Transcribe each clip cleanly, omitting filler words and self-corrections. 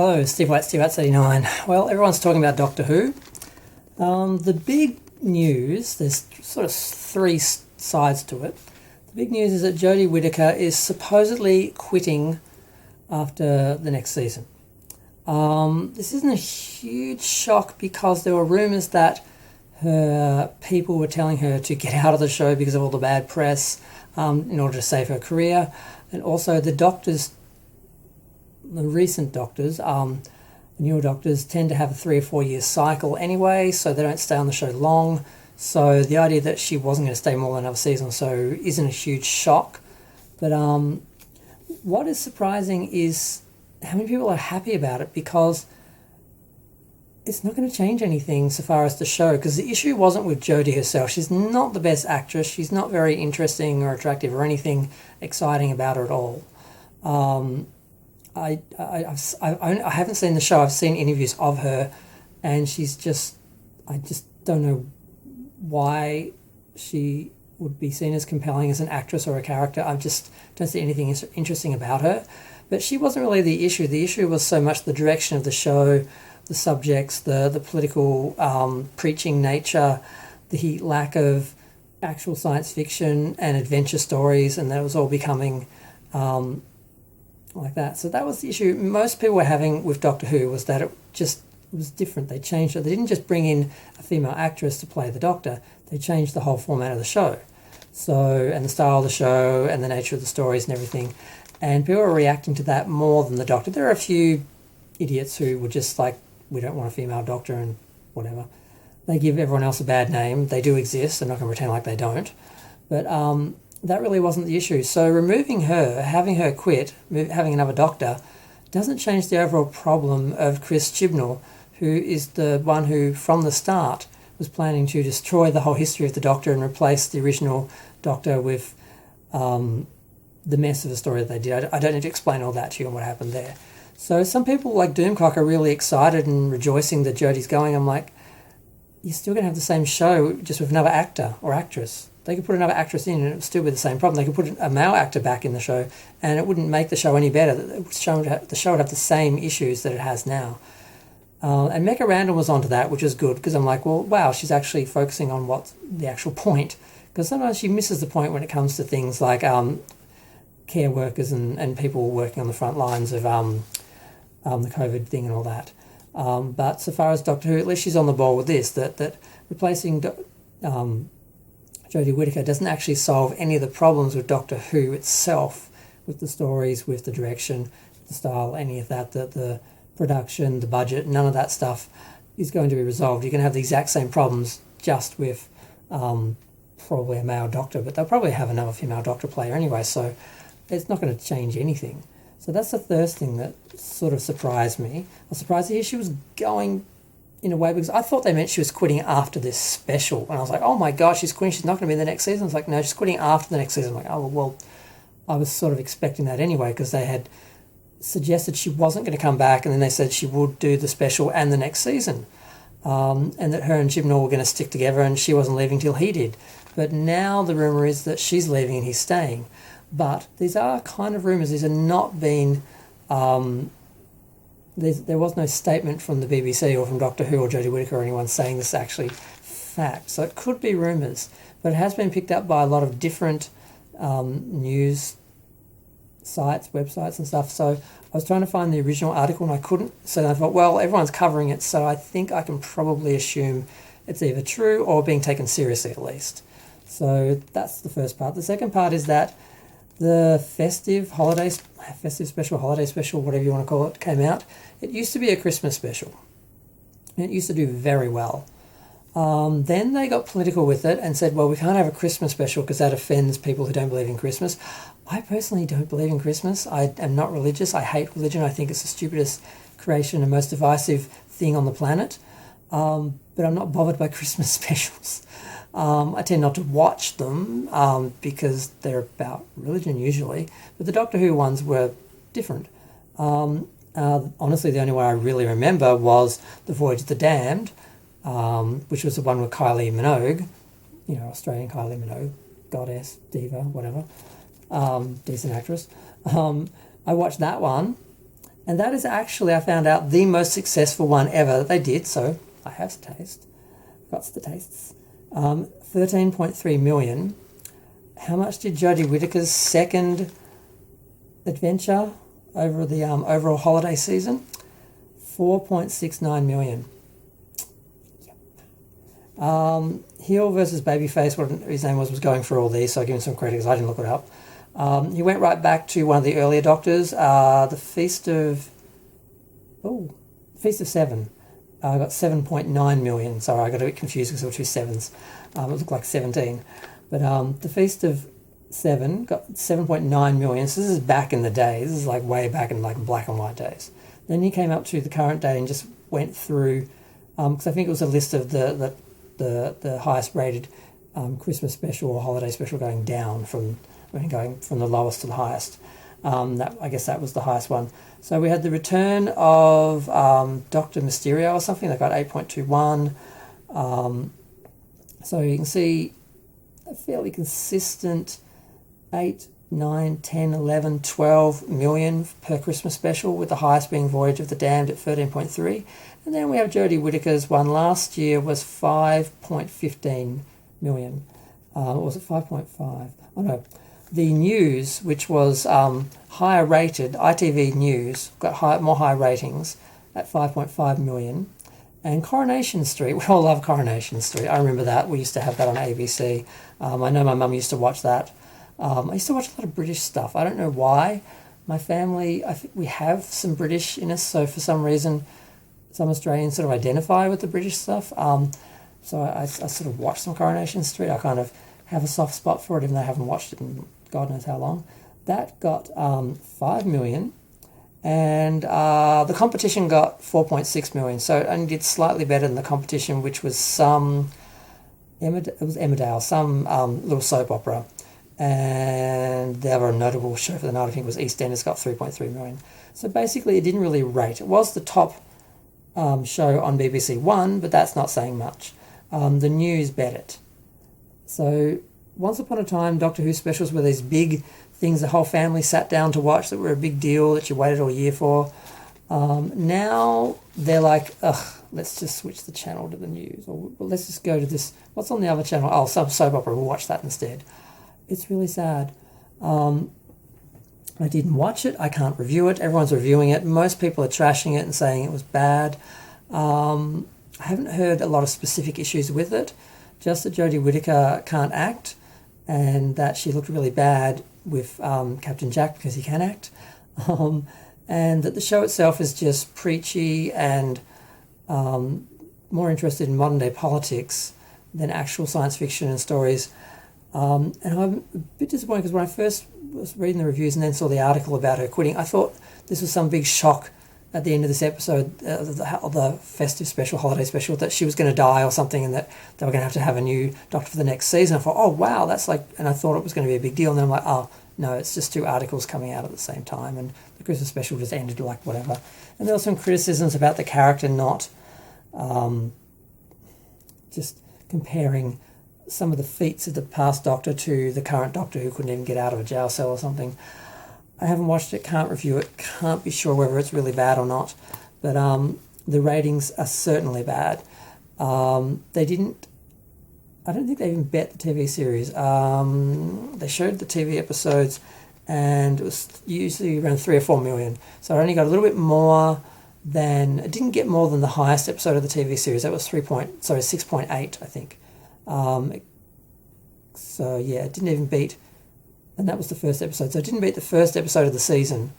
Hello, Steve White 89. Well, everyone's talking about Doctor Who. The big news, there's sort of three sides to it. The big news is that Jodie Whittaker is supposedly quitting after the next season. This isn't a huge shock because there were rumours that her people were telling her to get out of the show because of all the bad press in order to save her career. And also the recent doctors, the newer doctors tend to have a 3 or 4 year cycle anyway, so they don't stay on the show long. So the idea that she wasn't going to stay more than another season or so isn't a huge shock. But what is surprising is how many people are happy about it, because it's not going to change anything so far as the show, because the issue wasn't with Jodie herself. She's not the best actress. She's not very interesting or attractive or anything exciting about her at all. I haven't seen the show. I've seen interviews of her, and she's just, I just don't know why she would be seen as compelling as an actress or a character. I just don't see anything interesting about her. But she wasn't really the issue. The issue was so much the direction of the show, the subjects, the political preaching nature, the lack of actual science fiction and adventure stories, and that was all becoming like that. So that was the issue most people were having with Doctor Who, was that it was different. They changed it. They didn't just bring in a female actress to play the Doctor. They changed the whole format of the show. So, and the style of the show and the nature of the stories and everything. And people were reacting to that more than the Doctor. There are a few idiots who were just like, we don't want a female Doctor and whatever. They give everyone else a bad name. They do exist. I'm not going to pretend like they don't. But that really wasn't the issue. So removing her, having her quit, having another Doctor, doesn't change the overall problem of Chris Chibnall, who is the one who, from the start, was planning to destroy the whole history of the Doctor and replace the original Doctor with the mess of the story that they did. I don't need to explain all that to you and what happened there. So some people like Doomcock are really excited and rejoicing that Jodie's going. I'm like, you're still going to have the same show, just with another actor or actress. They could put another actress in and it would still be the same problem. They could put a male actor back in the show and it wouldn't make the show any better. The show would have the same issues that it has now. And Mecca Randall was onto that, which is good, because I'm like, well, wow, she's actually focusing on what's the actual point. Because sometimes she misses the point when it comes to things like care workers and people working on the front lines of the COVID thing and all that. But so far as Doctor Who, at least she's on the ball with this, that replacing Jodie Whittaker doesn't actually solve any of the problems with Doctor Who itself, with the stories, with the direction, the style, any of that, the production, the budget, none of that stuff is going to be resolved. You're going to have the exact same problems, just with probably a male Doctor, but they'll probably have another female Doctor player anyway, so it's not going to change anything. So that's the first thing that sort of surprised me. I was surprised to hear she was going in a way, because I thought they meant she was quitting after this special. And I was like, oh my gosh, she's quitting. She's not going to be in the next season. It's like, no, she's quitting after the next season. I'm like, oh, well, I was sort of expecting that anyway, because they had suggested she wasn't going to come back, and then they said she would do the special and the next season. And that her and Chibnall were going to stick together and she wasn't leaving till he did. But now the rumour is that she's leaving and he's staying. But these are kind of rumours. These are not being... there was no statement from the BBC or from Doctor Who or Jodie Whittaker or anyone saying this is actually fact. So it could be rumours. But it has been picked up by a lot of different news sites, websites and stuff. So I was trying to find the original article and I couldn't. So I thought, well, everyone's covering it, so I think I can probably assume it's either true or being taken seriously at least. So that's the first part. The second part is that the festive special, holiday special, whatever you want to call it, came out. It used to be a Christmas special. And it used to do very well. Then they got political with it and said, well, we can't have a Christmas special because that offends people who don't believe in Christmas. I personally don't believe in Christmas. I am not religious. I hate religion. I think it's the stupidest creation and most divisive thing on the planet. But I'm not bothered by Christmas specials. I tend not to watch them because they're about religion usually. But the Doctor Who ones were different. Honestly, the only one I really remember was The Voyage of the Damned, which was the one with Kylie Minogue, Australian Kylie Minogue, goddess, diva, whatever, decent actress. I watched that one, And that is actually, I found out, the most successful one ever that they did. So I have got the tastes. 13.3 million. How much did Jodie Whittaker's second adventure over the overall holiday season? 4.69 million. Heel versus Babyface, what his name was going through all these, so I give him some credit because I didn't look it up. He went right back to one of the earlier Doctors, the Feast of Seven. I got 7.9 million. Sorry, I got a bit confused because there were two sevens. It looked like 17. But the Feast of Seven got 7.9 million. So this is back in the day. This is like way back in like black and white days. Then he came up to the current day and just went through, because I think it was a list of the highest rated Christmas special or holiday special going down from the lowest to the highest. I guess that was the highest one. So we had the return of Dr. Mysterio or something. They got 8.21. So you can see a fairly consistent 8, 9, 10, 11, 12 million per Christmas special, with the highest being Voyage of the Damned at 13.3. And then we have Jodie Whittaker's one last year was 5.15 million. Or was it 5.5? Oh no. The News, which was higher rated, ITV News, got more high ratings at 5.5 million. And Coronation Street, we all love Coronation Street. I remember that. We used to have that on ABC. I know my mum used to watch that. I used to watch a lot of British stuff. I don't know why. My family, I think we have some British in us, so for some reason, some Australians sort of identify with the British stuff. So I sort of watch some Coronation Street. I kind of have a soft spot for it, even though I haven't watched it in God knows how long. That got 5 million, and the competition got 4.6 million. So it only did slightly better than the competition, which was Emmerdale, some little soap opera. And the other notable show for the night, I think, was EastEnders, got 3.3 million. So basically, it didn't really rate. It was the top show on BBC One, but that's not saying much. The News bet it. So once upon a time, Doctor Who specials were these big things the whole family sat down to watch, that were a big deal, that you waited all year for. Now they're like, let's just switch the channel to the news, or let's just go to this. What's on the other channel? Oh, some soap opera. We'll watch that instead. It's really sad. I didn't watch it. I can't review it. Everyone's reviewing it. Most people are trashing it and saying it was bad. I haven't heard a lot of specific issues with it. Just that Jodie Whittaker can't act, and that she looked really bad with Captain Jack because he can act. And that the show itself is just preachy and more interested in modern day politics than actual science fiction and stories. And I'm a bit disappointed because when I first was reading the reviews and then saw the article about her quitting, I thought this was some big shock at the end of this episode, the festive special, holiday special, that she was going to die or something, and that they were going to have a new Doctor for the next season. I thought, oh wow, that's like, and I thought it was going to be a big deal. And then I'm like, oh no, it's just two articles coming out at the same time, and the Christmas special just ended like whatever. And there were some criticisms about the character not just comparing some of the feats of the past Doctor to the current Doctor, who couldn't even get out of a jail cell or something. I haven't watched it, can't review it, can't be sure whether it's really bad or not. But the ratings are certainly bad. I don't think they even bet the TV series. They showed the TV episodes, and it was usually around 3 or 4 million. So I only got a little bit more than, it didn't get more than the highest episode of the TV series. That was 6.8, I think. So yeah, it didn't even beat, and that was the first episode. So it didn't beat the first episode of the season,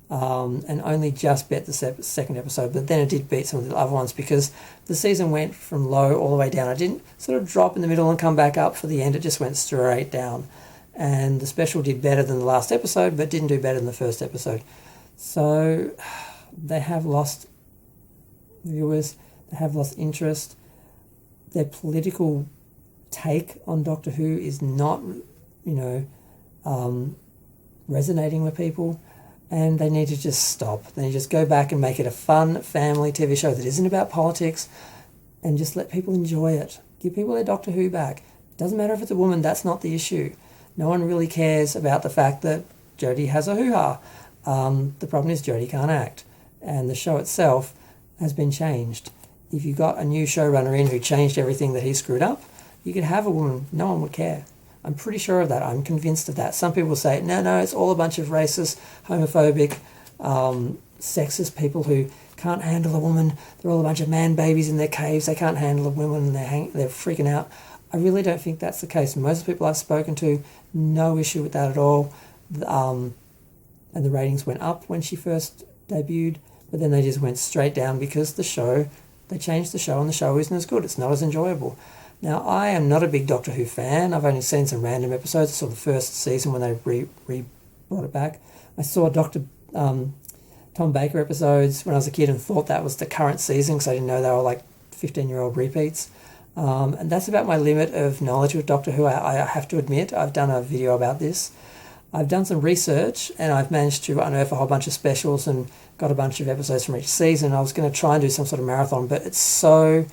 and only just beat the second episode. But then it did beat some of the other ones, because the season went from low all the way down. It didn't sort of drop in the middle and come back up for the end. It just went straight down. And the special did better than the last episode, but didn't do better than the first episode. So they have lost viewers. They have lost interest. Their political take on Doctor Who is not, resonating with people, and they need to just stop. They need to just go back and make it a fun family TV show that isn't about politics, and just let people enjoy it. Give people their Doctor Who back. Doesn't matter if it's a woman, that's not the issue. No one really cares about the fact that Jodie has a hoo-ha. The problem is Jodie can't act, and the show itself has been changed. If you got a new showrunner in who changed everything that he screwed up, you could have a woman, no one would care. I'm pretty sure of that. I'm convinced of that. Some people say, no, it's all a bunch of racist, homophobic, sexist people who can't handle a woman. They're all a bunch of man babies in their caves. They can't handle a woman and they're freaking out. I really don't think that's the case. Most of the people I've spoken to, no issue with that at all. And the ratings went up when she first debuted, but then they just went straight down because they changed the show and the show isn't as good. It's not as enjoyable. Now, I am not a big Doctor Who fan. I've only seen some random episodes. I saw the first season when they brought it back. I saw Tom Baker episodes when I was a kid and thought that was the current season because I didn't know they were like 15-year-old repeats. And that's about my limit of knowledge with Doctor Who. I have to admit, I've done a video about this. I've done some research and I've managed to unearth a whole bunch of specials and got a bunch of episodes from each season. I was going to try and do some sort of marathon, but it's so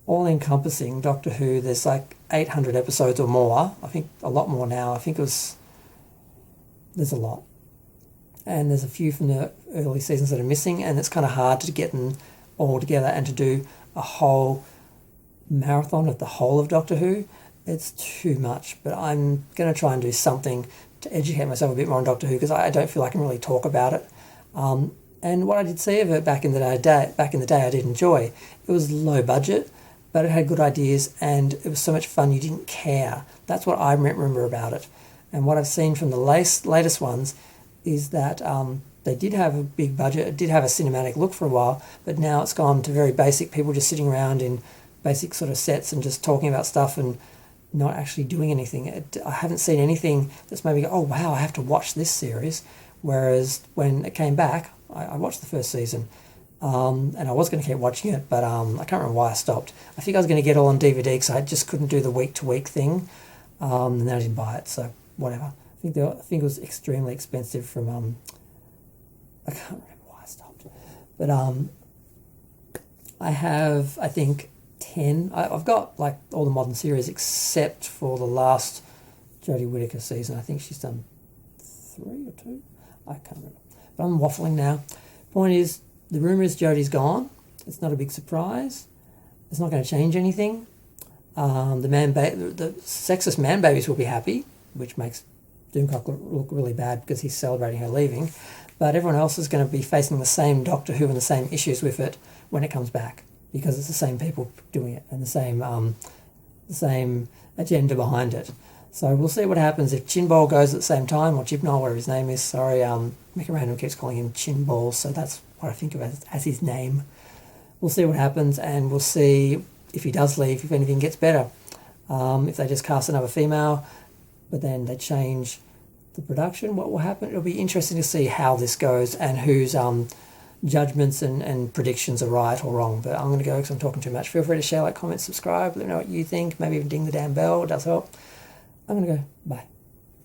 all-encompassing, Doctor Who. There's like 800 episodes or more. I think a lot more now. There's a lot. And there's a few from the early seasons that are missing, and it's kind of hard to get them all together and to do a whole marathon of the whole of Doctor Who. It's too much, but I'm going to try and do something to educate myself a bit more on Doctor Who because I don't feel I can really talk about it. And what I did see of it back in the day, I did enjoy. It was low budget, but it had good ideas, and it was so much fun you didn't care. That's what I remember about it. And what I've seen from the latest ones is that they did have a big budget. It did have a cinematic look for a while, but now it's gone to very basic people just sitting around in basic sort of sets and just talking about stuff and not actually doing anything. I haven't seen anything that's made me go, oh wow, I have to watch this series. Whereas when it came back, I watched the first season, and I was going to keep watching it, but I can't remember why I stopped. I think I was going to get it all on DVD because I just couldn't do the week-to-week thing, and then I didn't buy it, so whatever. I think it was extremely expensive from, I can't remember why I stopped. But I have, I think, 10. I've got like all the modern series except for the last Jodie Whittaker season. I think she's done 3 or 2. I can't remember. But I'm waffling now. Point is, the rumour is Jodie's gone. It's not a big surprise. It's not going to change anything. The sexist man babies will be happy, which makes Doomcock look really bad because he's celebrating her leaving. But everyone else is going to be facing the same Doctor Who and the same issues with it when it comes back because it's the same people doing it and the same agenda behind it. So we'll see what happens if Chinball goes at the same time, or Chibnall, whatever his name is. Sorry, Mick Random keeps calling him Chinball, so that's what I think of as his name. We'll see what happens, and we'll see if he does leave, if anything gets better. If they just cast another female, but then they change the production, what will happen? It'll be interesting to see how this goes and whose judgments and predictions are right or wrong. But I'm going to go because I'm talking too much. Feel free to share, like, comment, subscribe. Let me know what you think. Maybe even ding the damn bell. It does help. I'm going to go. Bye.